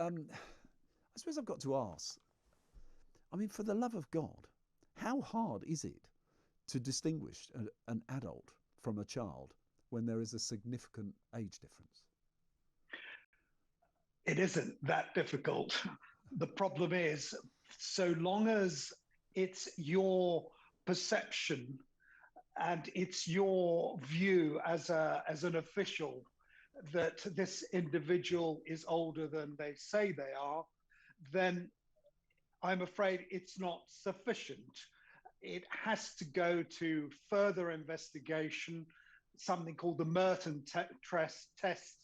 I suppose I've got to ask, I mean, for the love of God, how hard is it to distinguish an adult from a child when there is a significant age difference? It isn't that difficult. The problem is, so long as it's your perception and it's your view as an official that this individual is older than they say they are, then I'm afraid it's not sufficient. It has to go to further investigation. Something called the Merton test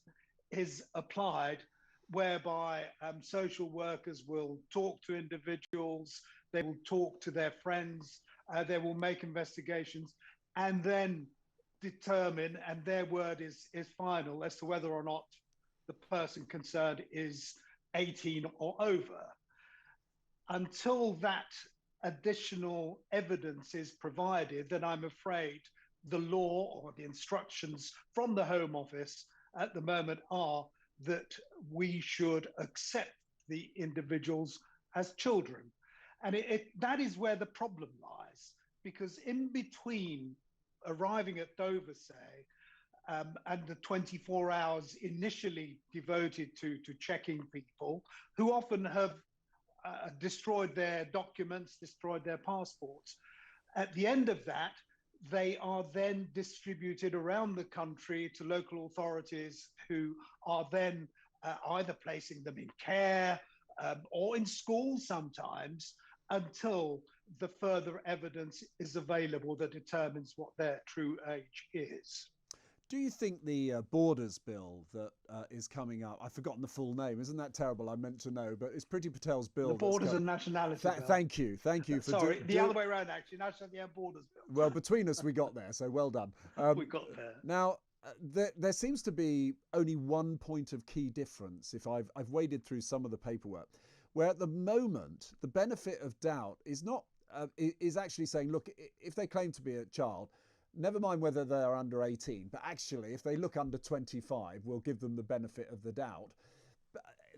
is applied, whereby social workers will talk to individuals, they will talk to their friends, they will make investigations, and then determine, and their word is final as to whether or not the person concerned is 18 or over. Until that additional evidence is provided, then I'm afraid the law or the instructions from the Home Office at the moment are that we should accept the individuals as children. And that is where the problem lies, because in between arriving at Dover, say, and the 24 hours initially devoted to checking people who often have destroyed their documents, destroyed their passports. At the end of that, they are then distributed around the country to local authorities who are then either placing them in care or in schools sometimes until the further evidence is available that determines what their true age is. Do you think the Borders Bill that is coming up, I've forgotten the full name, isn't that terrible? I meant to know, but it's Priti Patel's bill. The Borders and Nationality Bill. Thank you for Sorry, the other way around, actually. Nationality and Borders Bill. Well, between us, we got there, so well done. We got there. Now, there seems to be only one point of key difference, if I've waded through some of the paperwork, where at the moment, the benefit of doubt is not is actually saying, look, if they claim to be a child, never mind whether they're under 18, but actually if they look under 25, we'll give them the benefit of the doubt.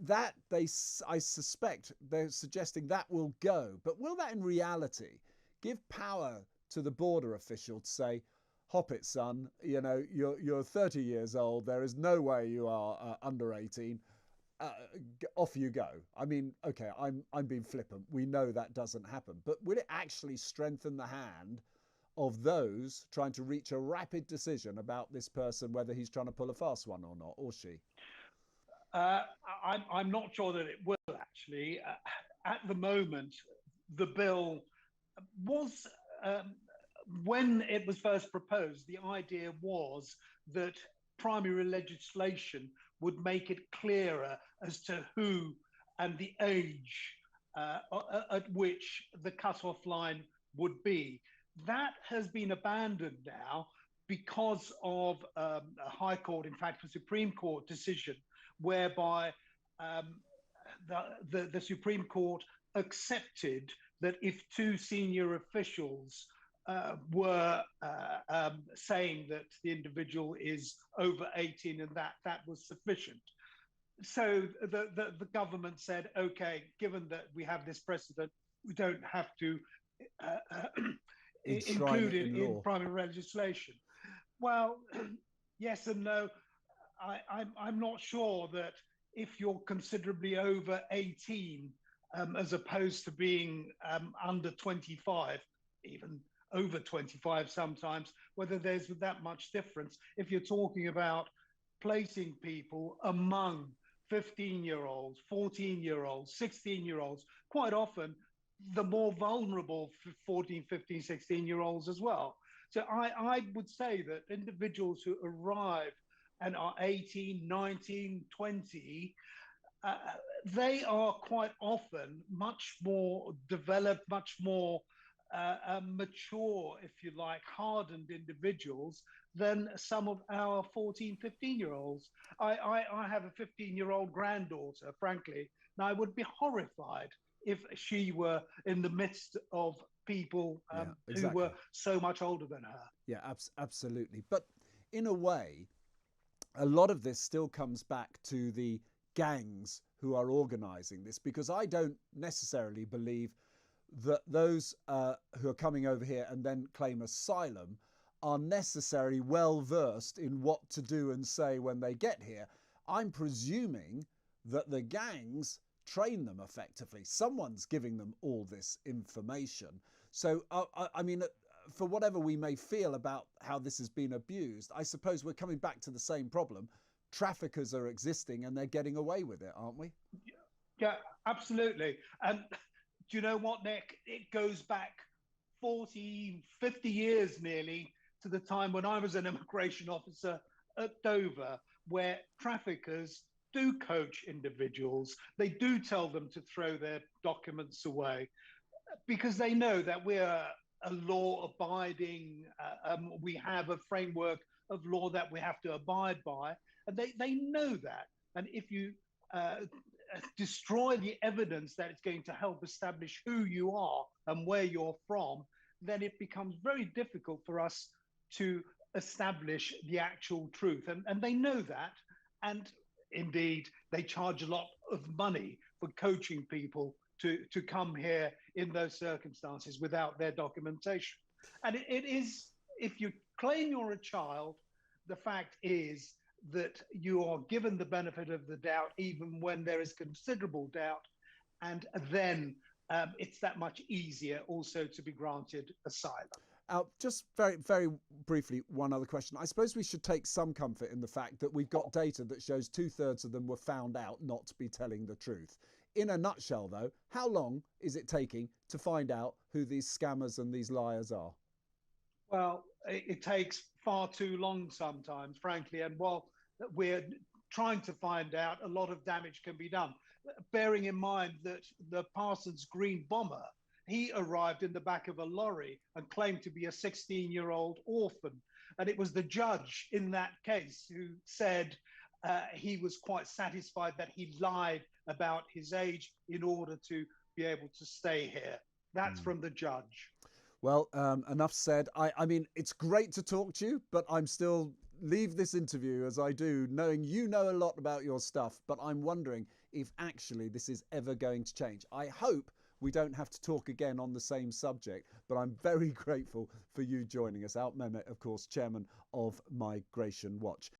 That I suspect they're suggesting that will go, but will that in reality give power to the border official to say, hop it, son, you know, you're 30 years old, there is no way you are under 18, off you go. I mean, okay, I'm being flippant, we know that doesn't happen, but will it actually strengthen the hand of those trying to reach a rapid decision about this person, whether he's trying to pull a fast one or not, or she? I'm not sure that it will actually. At the moment, the bill was, when it was first proposed, the idea was that primary legislation would make it clearer as to who and the age at which the cut-off line would be. That has been abandoned now because of a High Court, in fact, a Supreme Court decision, whereby the Supreme Court accepted that if two senior officials were saying that the individual is over 18 and that was sufficient. So the government said, okay, given that we have this precedent, we don't have to include it in primary legislation. Well, yes and no. I'm not sure that if you're considerably over 18, as opposed to being under 25, even over 25 sometimes, whether there's that much difference. If you're talking about placing people among 15-year-olds, 14-year-olds, 16-year-olds, quite often the more vulnerable 14, 15, 16-year-olds as well. So I would say that individuals who arrive and are 18, 19, 20, they are quite often much more developed, much more mature, if you like, hardened individuals than some of our 14, 15-year-olds. I have a 15-year-old granddaughter, frankly, and I would be horrified if she were in the midst of people who were so much older than her. Yeah, absolutely. But in a way, a lot of this still comes back to the gangs who are organising this, because I don't necessarily believe that those who are coming over here and then claim asylum are necessarily well versed in what to do and say when they get here. I'm presuming that the gangs train them effectively. Someone's giving them all this information. So, I mean, for whatever we may feel about how this has been abused, I suppose we're coming back to the same problem. Traffickers are existing and they're getting away with it, aren't we? Yeah, absolutely. And do you know what, Nick? It goes back 40, 50 years nearly to the time when I was an immigration officer at Dover, where traffickers do coach individuals. They do tell them to throw their documents away because they know that we're a law-abiding, we have a framework of law that we have to abide by, and they know that. And if you destroy the evidence that it's going to help establish who you are and where you're from, then it becomes very difficult for us to establish the actual truth. And they know that. And indeed, they charge a lot of money for coaching people to come here in those circumstances without their documentation. And it is, if you claim you're a child, the fact is that you are given the benefit of the doubt, even when there is considerable doubt. And then it's that much easier also to be granted asylum. Just very, very briefly, one other question. I suppose we should take some comfort in the fact that we've got data that shows 2/3 of them were found out not to be telling the truth. In a nutshell, though, how long is it taking to find out who these scammers and these liars are? Well, it takes far too long sometimes, frankly. And while we're trying to find out, a lot of damage can be done. Bearing in mind that the Parsons Green bomber, he arrived in the back of a lorry and claimed to be a 16-year-old orphan. And it was the judge in that case who said he was quite satisfied that he lied about his age in order to be able to stay here. That's from the judge. Well, enough said. I mean, it's great to talk to you, but I'm still leave this interview as I do, knowing you know a lot about your stuff, but I'm wondering if actually this is ever going to change. I hope we don't have to talk again on the same subject, but I'm very grateful for you joining us. Alp Mehmet, of course, chairman of Migration Watch.